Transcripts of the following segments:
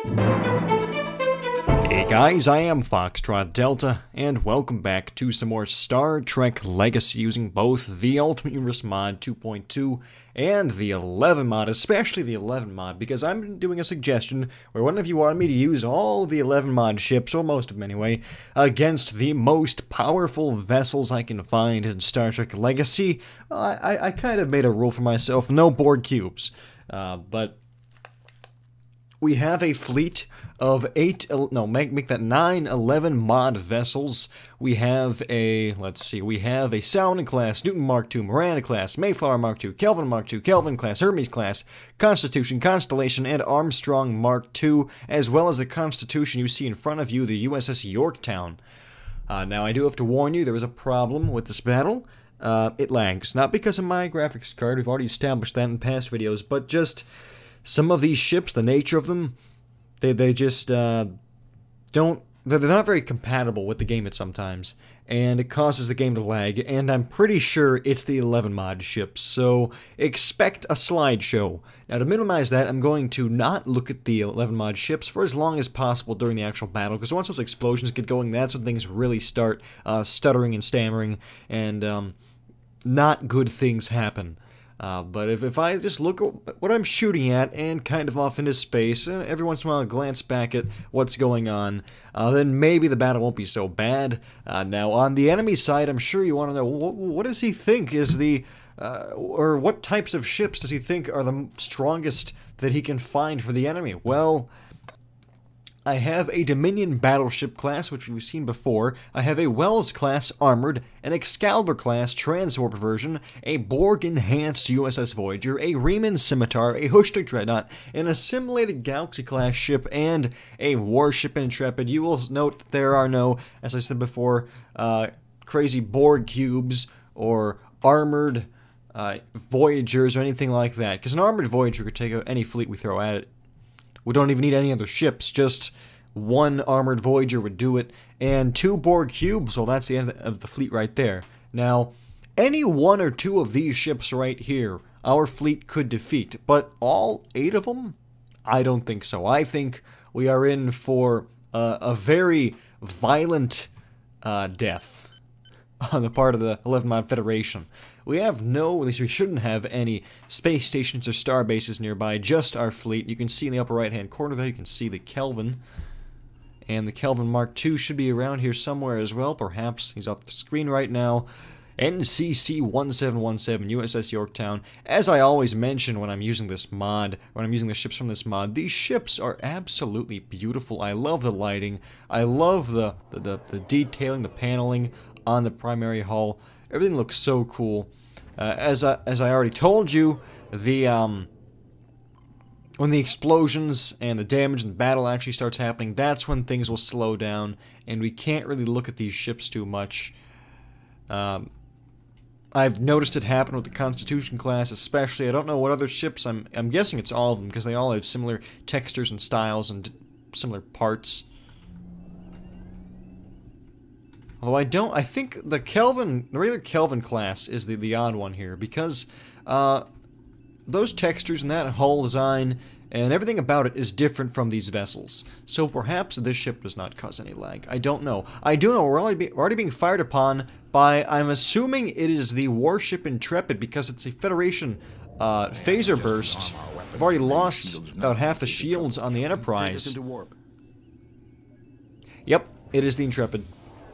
Hey guys, I am Foxtrot Delta, and welcome back to some more Star Trek Legacy using both the Ultimate Universe mod 2.2 and the 11 mod, especially the 11 mod, because I'm doing a suggestion where one of you wanted me to use all the 11 mod ships, or most of them anyway, against the most powerful vessels I can find in Star Trek Legacy. I kind of made a rule for myself, no Borg cubes, but we have a fleet of 9, 11 mod vessels. We have a, we have a Sounding class, Newton Mark II, Miranda class, Mayflower Mark II, Kelvin Mark II, Kelvin class, Hermes class, Constitution, Constellation, and Armstrong Mark II, as well as the Constitution you see in front of you, the USS Yorktown. Now, I do have to warn you, there is a problem with this battle. It lags, not because of my graphics card, we've already established that in past videos, but just some of these ships, the nature of them, they just they're not very compatible with the game at sometimes, and it causes the game to lag, and I'm pretty sure it's the 11 mod ships, so expect a slideshow. Now, to minimize that, I'm going to not look at the 11 mod ships for as long as possible during the actual battle, because once those explosions get going, that's when things really start stuttering and stammering, and not good things happen. But if I just look at what I'm shooting at and kind of off into space, and every once in a while glance back at what's going on, then maybe the battle won't be so bad. Now, on the enemy side, I'm sure you want to know, what does he think is the, or what types of ships does he think are the strongest that he can find for the enemy? Well, I have a Dominion battleship class, which we've seen before. I have a Wells class armored, an Excalibur class transwarp version, a Borg enhanced USS Voyager, a Riemann scimitar, a Hushtuk dreadnought, an assimilated Galaxy class ship, and a warship Intrepid. You will note that there are no, as I said before, crazy Borg cubes or armored Voyagers or anything like that, because an armored Voyager could take out any fleet we throw at it. We don't even need any other ships, just one armored Voyager would do it, and 2 Borg cubes, well, that's the end of the fleet right there. Now, any 1 or 2 of these ships right here, our fleet could defeat, but all 8 of them? I don't think so. I think we are in for a very violent death on the part of the 11 mod Federation. We have no, at least we shouldn't have any space stations or star bases nearby, just our fleet. You can see in the upper right hand corner there, you can see the Kelvin. And the Kelvin Mark II should be around here somewhere as well. Perhaps he's off the screen right now. NCC 1717 USS Yorktown. As I always mention when I'm using this mod, when I'm using the ships from this mod, these ships are absolutely beautiful. I love the lighting. I love the detailing, the paneling on the primary hull. Everything looks so cool. As I already told you, when the explosions and the damage and the battle actually starts happening, that's when things will slow down, and we can't really look at these ships too much. I've noticed it happen with the Constitution class, especially. I don't know what other ships. I'm guessing it's all of them because they all have similar textures and styles and similar parts. Although I think the regular Kelvin class is the odd one here, because those textures and that hull design and everything about it is different from these vessels. So perhaps this ship does not cause any lag. I don't know. I do know we're already being fired upon by, I'm assuming it is the warship Intrepid, because it's a Federation phaser burst. I've already lost about half the shields on the Enterprise. Yep, it is the Intrepid.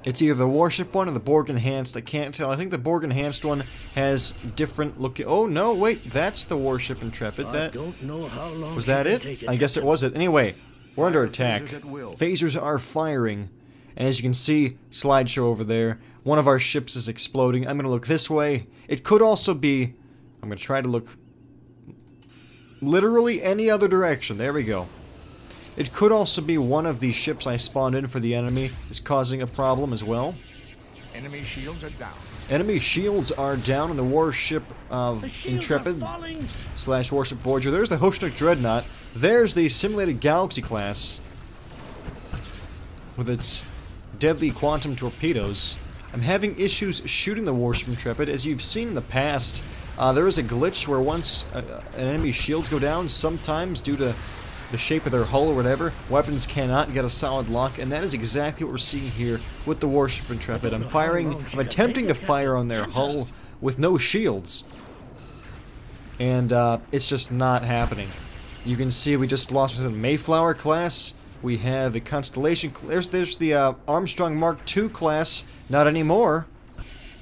It's either the warship one or the Borg enhanced. I can't tell. I think the Borg enhanced one has different looking. Oh no, wait, that's the warship Intrepid. Was that it? I guess it was it. Anyway, we're under attack. Phasers are firing, and as you can see, slideshow over there. One of our ships is exploding. I'm gonna look this way. It could also be. I'm gonna try to look literally any other direction. There we go. It could also be one of the ships I spawned in for the enemy is causing a problem as well. Enemy shields are down. Enemy shields are down on the warship of Intrepid / warship Voyager. There's the Hushtuk dreadnought. There's the simulated Galaxy class with its deadly quantum torpedoes. I'm having issues shooting the warship Intrepid. As you've seen in the past, there is a glitch where once an enemy's shields go down, sometimes due to the shape of their hull or whatever. Weapons cannot get a solid lock, and that is exactly what we're seeing here with the warship Intrepid. I'm attempting to fire on their hull with no shields, and it's just not happening. You can see we just lost with the Mayflower class. We have a Constellation. There's the Armstrong Mark II class. Not anymore.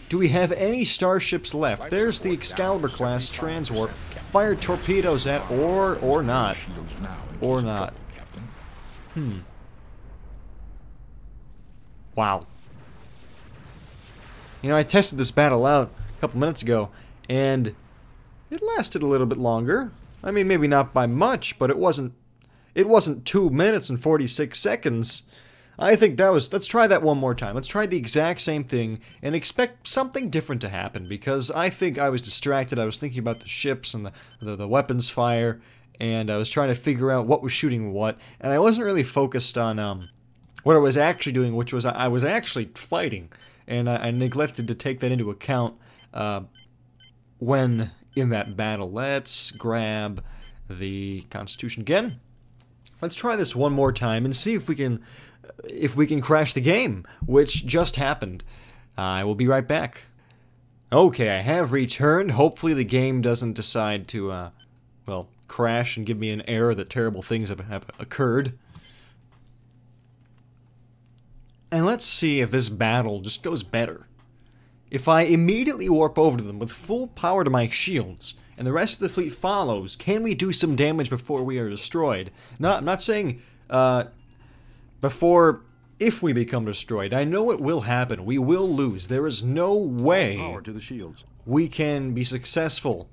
Do we have any starships left? There's the Excalibur class transwarp. Fire torpedoes at or not. Or not. Wow. You know, I tested this battle out a couple minutes ago, and it lasted a little bit longer. I mean, maybe not by much, but it wasn't 2 minutes and 46 seconds. I think that was... Let's try that one more time. Let's try the exact same thing and expect something different to happen, because I think I was distracted. I was thinking about the ships and the weapons fire, and I was trying to figure out what was shooting what, and I wasn't really focused on what I was actually doing, which was I was actually fighting, and I neglected to take that into account when in that battle. Let's grab the Constitution again. Let's try this one more time and see if we can crash the game, which just happened. I will be right back. Okay, I have returned. Hopefully the game doesn't decide to, well, crash and give me an error that terrible things have occurred. And let's see if this battle just goes better. If I immediately warp over to them with full power to my shields, and the rest of the fleet follows, can we do some damage before we are destroyed? I'm not saying, if we become destroyed. I know it will happen. We will lose. There is no way Power to the shields. we can be successful,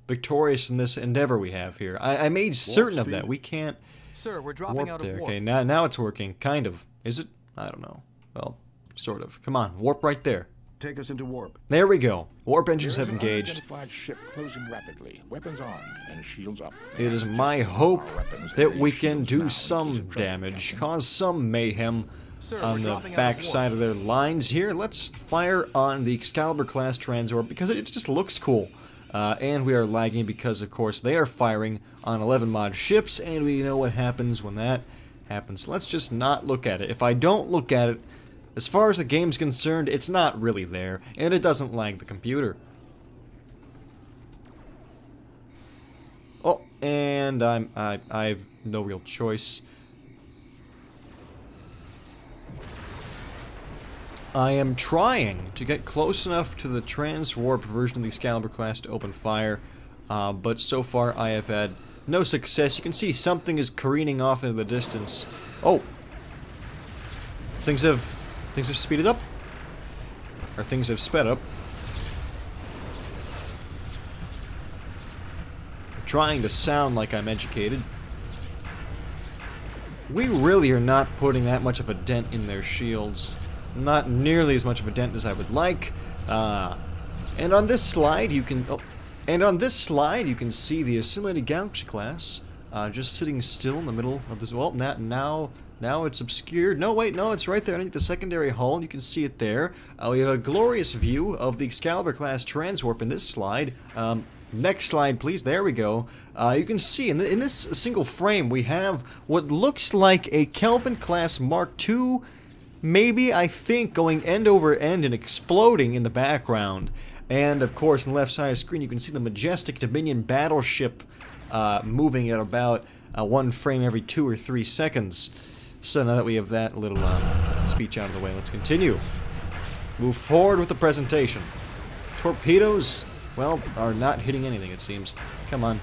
victorious in this endeavor we have here. I made certain of that. We can't Sir, we're dropping warp out there. of warp. Okay, now it's working. Kind of. Is it? I don't know. Well, sort of. Come on, warp right there. Take us into warp. There we go. Warp engines have There is an engaged. unidentified ship closing rapidly. Weapons armed and shields up. It is my hope Our weapons that and we shields can now do in case some of trouble, damage, Captain. cause some mayhem Sir, on we're the dropping out of back warp. side of their lines here. Let's fire on the Excalibur class transorb because it just looks cool. And we are lagging because, of course, they are firing on 11 mod ships, and we know what happens when that happens. Let's just not look at it. If I don't look at it, as far as the game's concerned, it's not really there, and it doesn't lag the computer. Oh, and I've no real choice. I am trying to get close enough to the transwarp version of the Excalibur class to open fire, but so far I have had no success. You can see something is careening off into the distance. Oh! Things have speeded up? Or things have sped up. I'm trying to sound like I'm educated. We really are not putting that much of a dent in their shields. Not nearly as much of a dent as I would like. And on this slide you can see the Assimilated Galaxy class just sitting still in the middle of this. Well, now it's obscured. No, wait, no, it's right there underneath the secondary hull. You can see it there. We have a glorious view of the Excalibur class transwarp in this slide. Next slide, please. There we go. You can see in this single frame we have what looks like a Kelvin class Mark II. Maybe, I think, going end over end and exploding in the background. And, of course, on the left side of the screen, you can see the majestic Dominion battleship moving at about one frame every 2 or 3 seconds. So now that we have that little speech out of the way, let's continue. Move forward with the presentation. Torpedoes, well, are not hitting anything, it seems. Come on.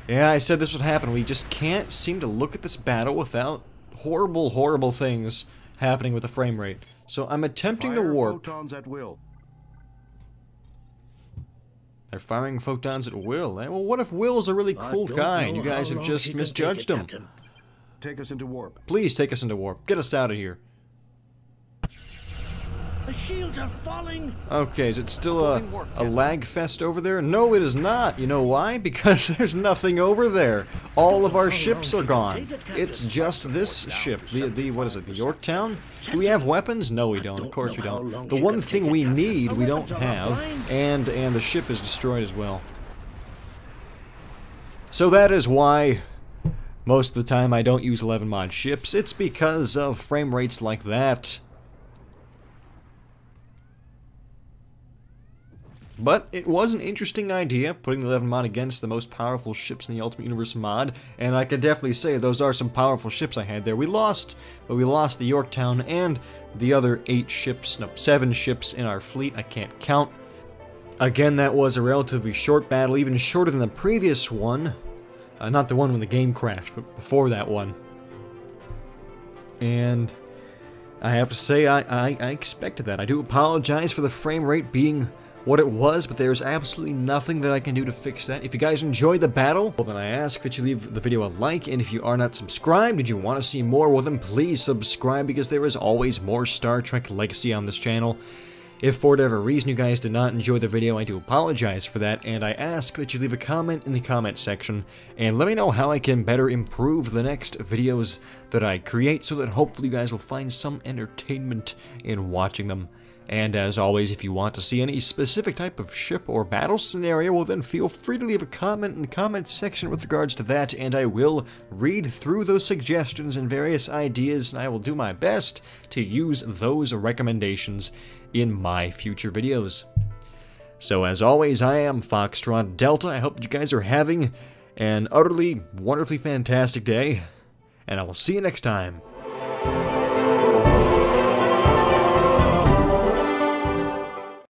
Yeah, I said this would happen. We just can't seem to look at this battle without horrible, horrible things happening with the frame rate. So I'm attempting to Fire warp. photons at will. They're firing photons at will. Well, what if Will's a really cool guy and you guys have just misjudged him? Take us into warp. Please take us into warp. Get us out of here. The shields are falling. Okay, is it still a lag fest over there? No, it is not. You know why? Because there's nothing over there. All of our ships are gone. It's just this ship. What is it, the Yorktown? Do we have weapons? No, we don't. Of course we don't. The one thing we need, we don't have. And the ship is destroyed as well. So that is why most of the time I don't use 11 mod ships. It's because of frame rates like that. But it was an interesting idea, putting the 11 mod against the most powerful ships in the Ultimate Universe mod, and I can definitely say those are some powerful ships I had there. We lost, but we lost the Yorktown and the other 7 ships in our fleet. I can't count. Again, that was a relatively short battle, even shorter than the previous one. Not the one when the game crashed, but before that one. And I have to say, I expected that. I do apologize for the frame rate being what it was, but there's absolutely nothing that I can do to fix that. If you guys enjoyed the battle, well then I ask that you leave the video a like, and if you are not subscribed and you want to see more, well then please subscribe, because there is always more Star Trek Legacy on this channel. If for whatever reason you guys did not enjoy the video, I do apologize for that, and I ask that you leave a comment in the comment section, and let me know how I can better improve the next videos that I create, so that hopefully you guys will find some entertainment in watching them. And as always, if you want to see any specific type of ship or battle scenario, well then feel free to leave a comment in the comment section with regards to that, and I will read through those suggestions and various ideas, and I will do my best to use those recommendations in my future videos. So as always, I am Foxtrot Delta. I hope you guys are having an utterly, wonderfully fantastic day, and I will see you next time.